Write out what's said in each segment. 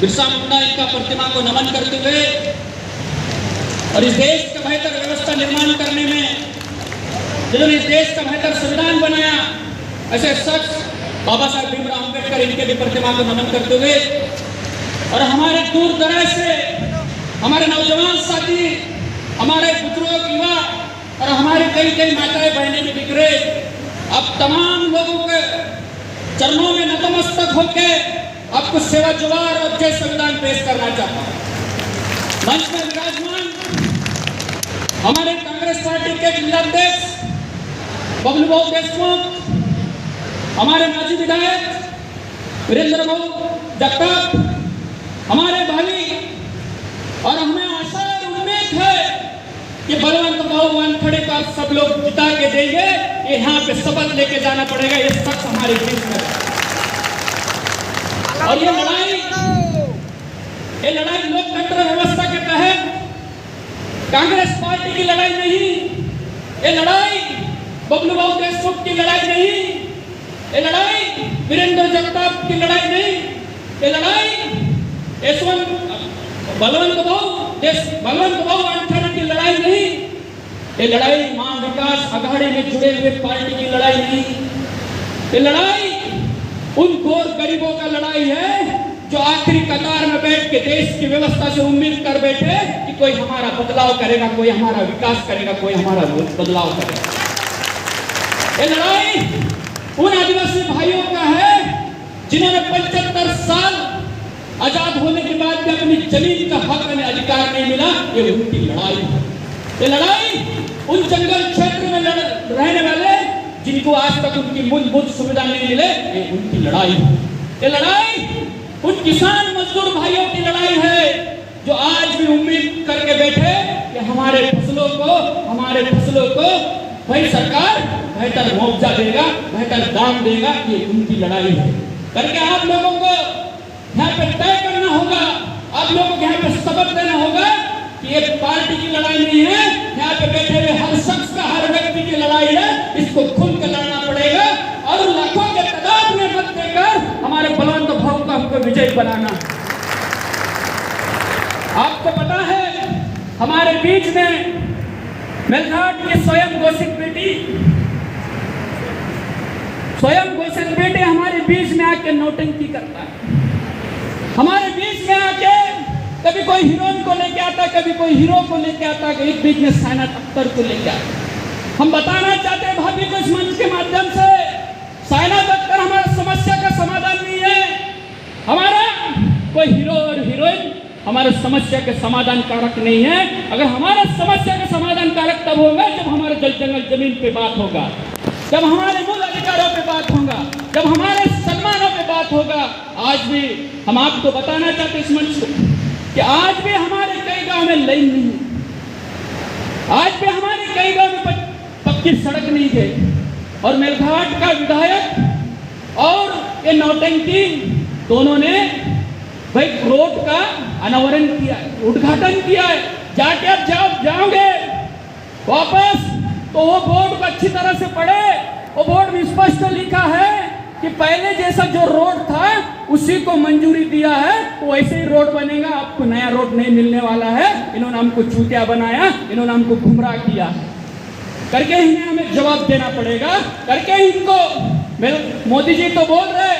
बिरसा मुंडा इनका प्रतिमा को नमन करते हुए और इस देश का बेहतर व्यवस्था निर्माण करने में जिन्होंने इस देश का बेहतर संविधान बनाया, ऐसे शख्स बाबा साहब भीमराव अम्बेडकर, इनके भी प्रतिमा को नमन करते हुए और हमारे दूर दराज से हमारे नौजवान साथी, हमारे बुजुर्ग, युवा और हमारे कई कई माताएं बहनें भी बिखरे, अब तमाम लोगों के चरणों में नतमस्तक होकर आपको सेवा जुवार और जय संविधान पेश करना चाहता हूं। मंच में विराजमान हमारे कांग्रेस पार्टी के जिलाध्यक्ष बबलू भाऊ देशमुख, हमारे माजी विधायक वीरेंद्र भाऊ जगताप, हमारे भाई, और हमें आशा और उम्मीद है कि बलवंत भाऊ वानखड़े को आप सब लोग जिता के देंगे। ये यहाँ पे शपथ लेके जाना पड़ेगा, ये शख्स हमारे बीच में। और ये लड़ाई लोकतंत्र व्यवस्था के तहत कांग्रेस पार्टी की लड़ाई नहीं, ये लड़ाई बबलू भाऊ देशमुख की लड़ाई नहीं, ये लड़ाई वीरेंद्र जगताप की लड़ाई नहीं, ये लड़ाई बलवंत भाऊ वानखड़े की लड़ाई नहीं, ये लड़ाई मां विकास अघाड़ी में जुड़े हुए पार्टी की लड़ाई नहीं, ये लड़ाई उन गोर गरीबों का लड़ाई है जो आखिरी कतार में बैठ के देश की व्यवस्था से उम्मीद कर बैठे कि कोई हमारा बदलाव करेगा, कोई हमारा विकास करेगा, कोई हमारा बदलाव करेगा। ये लड़ाई उन आदिवासी भाइयों का है जिन्होंने 75 साल आजाद होने के बाद भी अपनी जमीन का हक और अधिकार नहीं मिला, ये उनकी लड़ाई है। ये लड़ाई उन जंगल क्षेत्र में रहने वाले जिनको आज तक उनकी मूलभूत सुविधा नहीं मिले, ये उनकी लड़ाई है। ये लड़ाई उन किसान मजदूर भाइयों की लड़ाई है जो आज भी उम्मीद करके बैठे कि हमारे फसलों को भाई सरकार बेहतर मुआवजा देगा, बेहतर दाम देगा, ये उनकी लड़ाई है। करके आप लोगों को यहाँ पे तय करना होगा, आप लोगों को यहाँ पे शपथ देना होगा कि ये पार्टी की लड़ाई नहीं है, यहाँ पे बैठे हुए हर शख्स का, हर व्यक्ति की लड़ाई है। इसको खुल कर लड़ना पड़ेगा और लाखों के तादाद में मत देकर हमारे बलवंत भाऊ को हमको विजय बनाना। आपको पता है हमारे बीच में मेलघाट की स्वयं घोषित बेटी हमारे बीच में आके नौटंकी करता है। हमारे बीच में आके कभी कोई हीरोइन को लेके आता, कभी कोई हीरो को लेके आता, कभी बीच में साइना अख्तर को लेके आता। हम बताना चाहते हैं भाभी को इस मंच के माध्यम से, साइना अख्तर हमारी समस्या का समाधान नहीं है। हमारा कोई हीरो और हीरोइन हमारे समस्या के समाधान कारक नहीं है। अगर हमारा समस्या का समाधान कारक तब होगा जब हमारे जल जंगल जमीन पे बात होगा, जब हमारे मूल अधिकारों पे बात होगा, जब हमारे सम्मानों पे बात होगा। आज भी हम आपको बताना चाहते इस मंच को कि आज भी हमारे कई गांव में लाइन नहीं है, आज भी हमारे कई गांव में पक्की सड़क नहीं गई, और मेलघाट का विधायक और ये नौटंकी दोनों ने भाई रोड का अनावरण किया है, उद्घाटन किया है। जाके आप जाओगे वापस तो वो बोर्ड को अच्छी तरह से पढ़े, वो बोर्ड में स्पष्ट लिखा है कि पहले जैसा जो रोड था उसी को मंजूरी दिया है, तो वैसे ही रोड बनेगा, आपको नया रोड नहीं मिलने वाला है। इन्होंने हमको चूतिया बनाया, इन्होंने हमको गुमराह किया करके इन्हें हमें जवाब देना पड़ेगा। करके इनको मोदी जी तो बोल रहे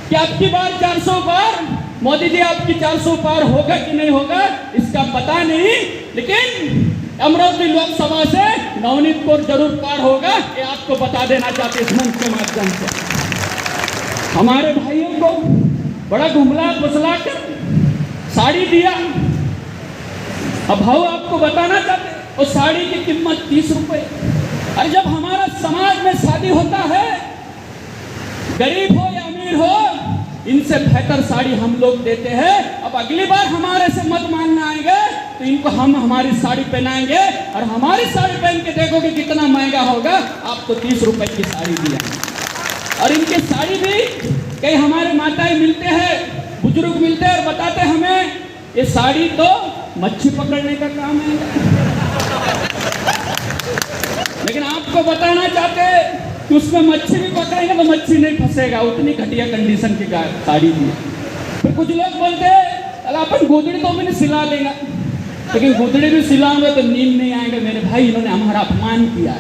कि आपकी बार 400 पार, मोदी जी आपकी 400 पार होगा कि नहीं होगा इसका पता नहीं, लेकिन अमरावती लोकसभा से नवनीत कौर जरूर पार होगा, ये आपको बता देना चाहते इस मंच के माध्यम से। हमारे भाइयों को बड़ा घुमला फुसला कर साड़ी दिया। अब भाव आपको बताना चाहते और साड़ी की कीमत 30 रुपए। और जब हमारा समाज में शादी होता है, गरीब हो या अमीर हो, इनसे बेहतर साड़ी हम लोग देते हैं। अब अगली बार हमारे से मत मांगना आएंगे तो इनको हम हमारी साड़ी पहनाएंगे, और हमारी साड़ी पहन के देखोगे कितना महंगा होगा। आपको 30 रुपए की साड़ी दिया, और इनकी साड़ी भी कई हमारे माताएं मिलते हैं, बुजुर्ग मिलते हैं और बताते हमें ये साड़ी तो मच्छी पकड़ने का काम है। लेकिन आपको बताना चाहते कि उसमें मच्छी भी पकड़ेंगे तो मच्छी नहीं फंसेगा, उतनी घटिया कंडीशन की साड़ी दी। फिर कुछ लोग बोलते अरे अपन गोदड़ी तो मैंने सिला लेगा, लेकिन गोदड़ी भी सिलाऊंगा तो नींद नहीं आएंगे। मेरे भाई, इन्होंने हमारा अपमान किया,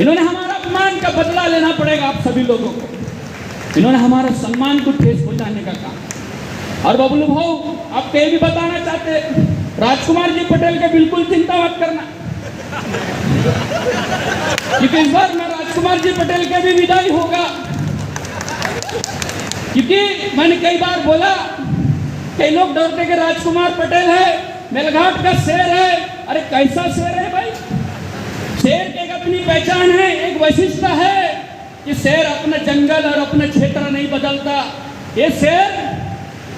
इन्होंने हमारा अपमान का बदला लेना पड़ेगा आप सभी लोगों को। इन्होंने हमारा सम्मान को ठेस पहुंचाने का काम। और बबलू भाऊ, आप कहीं भी बताना चाहते, राजकुमार जी पटेल के बिल्कुल चिंता मत करना, क्योंकि इस बार मैं राजकुमार जी पटेल के भी विदाई होगा। क्योंकि मैंने कई बार बोला, कई लोग डरते कि राजकुमार पटेल है, मेलघाट का शेर है। अरे कैसा शेर है भाई? शेर की एक अपनी पहचान है, एक वैशिष्टता है कि शेर अपना जंगल और अपना क्षेत्र नहीं बदलता। ये शेर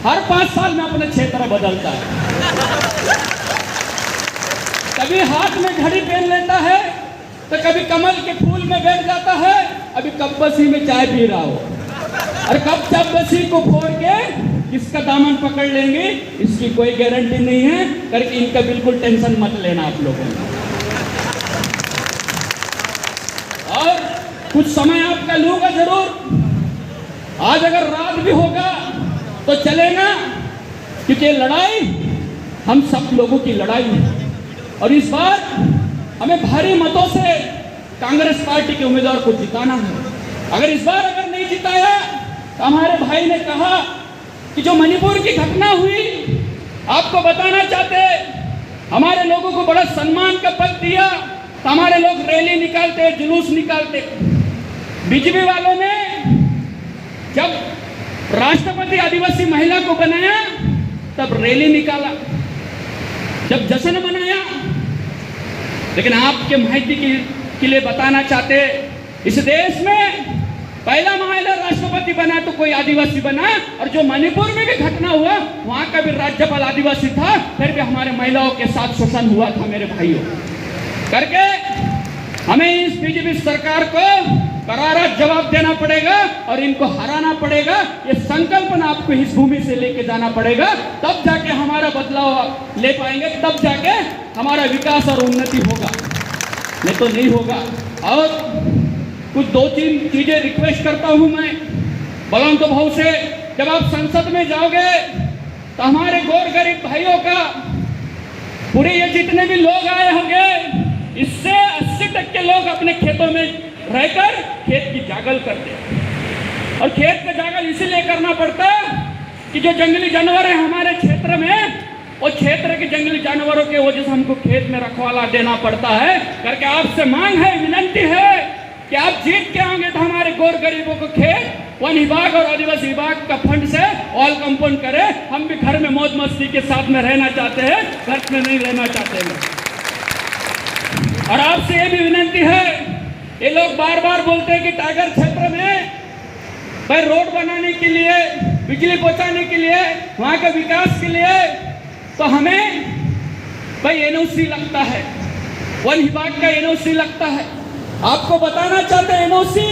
हर 5 साल में अपना क्षेत्र बदलता है। कभी हाथ में घड़ी पहन लेता है, तो कभी कमल के फूल में बैठ जाता है, अभी कब्बसी में चाय पी रहा हो, और कब चब्बसी को फोड़ के किसका दामन पकड़ लेंगे इसकी कोई गारंटी नहीं है। करके इनका बिल्कुल टेंशन मत लेना आप लोगों ने। और कुछ समय आपका लूंगा जरूर, आज अगर रात भी होगा तो चलेगा, क्योंकि लड़ाई हम सब लोगों की लड़ाई है। और इस बार हमें भारी मतों से कांग्रेस पार्टी के उम्मीदवार को जिताना है। अगर इस बार नहीं जिताया तो हमारे भाई ने कहा कि जो मणिपुर की घटना हुई, आपको बताना चाहते, हमारे लोगों को बड़ा सम्मान का पद दिया, तो हमारे लोग रैली निकालते, जुलूस निकालते। बीजेपी वालों ने जब राष्ट्रपति आदिवासी महिला को बनाया तब रैली निकाला, जब जश्न मनाया। लेकिन आपके माहिती के लिए बताना चाहते, इस देश में पहला महिला राष्ट्रपति बना तो कोई आदिवासी बना, और जो मणिपुर में भी घटना हुआ वहां का भी राज्यपाल आदिवासी था, फिर भी हमारे महिलाओं के साथ शोषण हुआ था मेरे भाइयों। करके हमें इस बीजेपी सरकार को करारा जवाब देना पड़ेगा और इनको हराना पड़ेगा। ये संकल्पना आपको इस भूमि से लेके जाना पड़ेगा, तब जाके हमारा बदलाव ले पाएंगे, तब जाके हमारा विकास और उन्नति होगा, नहीं तो नहीं होगा। और कुछ 2-3 चीजें रिक्वेस्ट करता हूं मैं बलवंत भाऊ से। जब आप संसद में जाओगे तो हमारे गौर गरीब भाइयों का पूरे ये जितने भी लोग आए होंगे, इससे 80% लोग अपने खेतों में रहकर खेत की जागल करते हैं। और खेत का जागल इसीलिए करना पड़ता कि जो जंगली जानवर है हमारे क्षेत्र में, और क्षेत्र के जंगली जानवरों के वजह से हमको खेत में रखवाला देना पड़ता है। करके आपसे मांग है, विनंती है कि आप जीत के आएंगे तो हमारे गौर गरीबों को खेत वन विभाग और आदिवासी विभाग का फंड से ऑल कंपाउंड करें। हम भी घर में मौज मस्ती के साथ में रहना चाहते हैं, घर में नहीं रहना चाहते हैं। और आपसे ये भी विनंती है, ये लोग बार बार बोलते हैं कि टाइगर क्षेत्र में भाई रोड बनाने के लिए, बिजली पहुंचाने के लिए, वहां के विकास के लिए तो हमें भाई एनओसी लगता है, वन विभाग का एनओसी लगता है। आपको बताना चाहते हैं एनओसी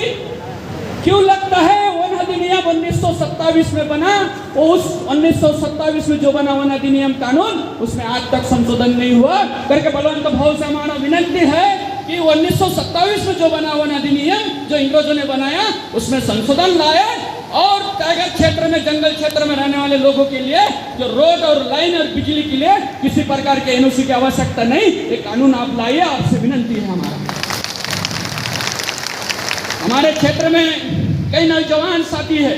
क्यों लगता है। वन अधिनियम 1927 में बना, वो उस 1927 में जो बना वन अधिनियम कानून, उसमें आज तक संशोधन नहीं हुआ। करके बलवंत भाव से हमारा विनंती है कि 1927 में जो बना वन अधिनियम जो इंग्रजों ने बनाया, उसमें संशोधन लाए और टाइगर क्षेत्र में, जंगल क्षेत्र में रहने वाले लोगों के लिए जो रोड और लाइन और बिजली के लिए किसी प्रकार के एनओसी की आवश्यकता नहीं, ये कानून आप लाइए, आपसे विनंती है हमारा। हमारे क्षेत्र में कई नौजवान साथी है,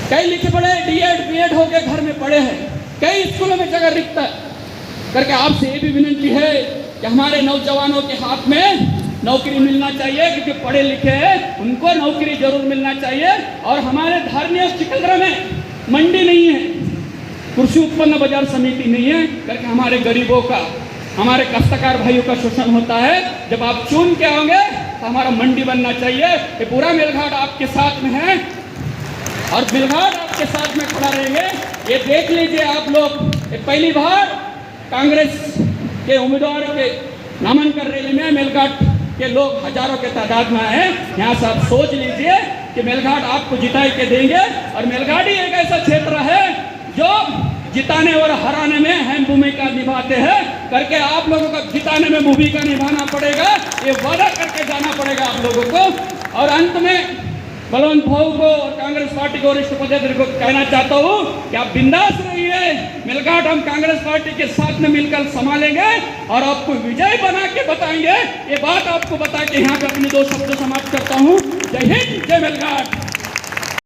कई लिखे पढ़े डीएड बीएड होके घर में पढ़े हैं, कई स्कूलों में जगह रिक्त है। करके आपसे ये भी विनंती है कि हमारे नौजवानों के हाथ में नौकरी मिलना चाहिए, क्योंकि पढ़े लिखे हैं, उनको नौकरी जरूर मिलना चाहिए। और हमारे धारणीय चिकलदरा में मंडी नहीं है, कृषि उत्पन्न बाजार समिति नहीं है। करके हमारे गरीबों का, हमारे काश्तकार भाइयों का शोषण होता है। जब आप चुन के आओगे तो हमारा मंडी बनना चाहिए। ये पूरा मेलघाट आपके साथ में है और मेलघाट आपके साथ में खड़ा रहेंगे। ये देख लीजिए आप लोग, पहली बार कांग्रेस के उम्मीदवार के नामांकन रैली में मेलघाट के लोग हजारों के तादाद में आए। यहाँ से आप सोच लीजिए कि मेलघाट आपको जिताई के देंगे। और मेलघाट ही एक ऐसा क्षेत्र है जो जिताने और हराने में अहम भूमिका निभाते हैं। करके आप लोगों को जिताने में भूमिका निभाना पड़ेगा, ये वादा करके जाना पड़ेगा आप लोगों को। और अंत में बलवंत भाऊ को और कांग्रेस पार्टी के वरिष्ठ पदाधिकारी को कहना चाहता हूँ कि आप बिंदास रहिए। मेलघाट हम कांग्रेस पार्टी के साथ में मिलकर संभालेंगे और आपको विजय बना के बताएंगे। ये बात आपको बता के यहाँ पे अपनी 2 शब्द समाप्त करता हूँ। जय हिंद, जय मेलघाट।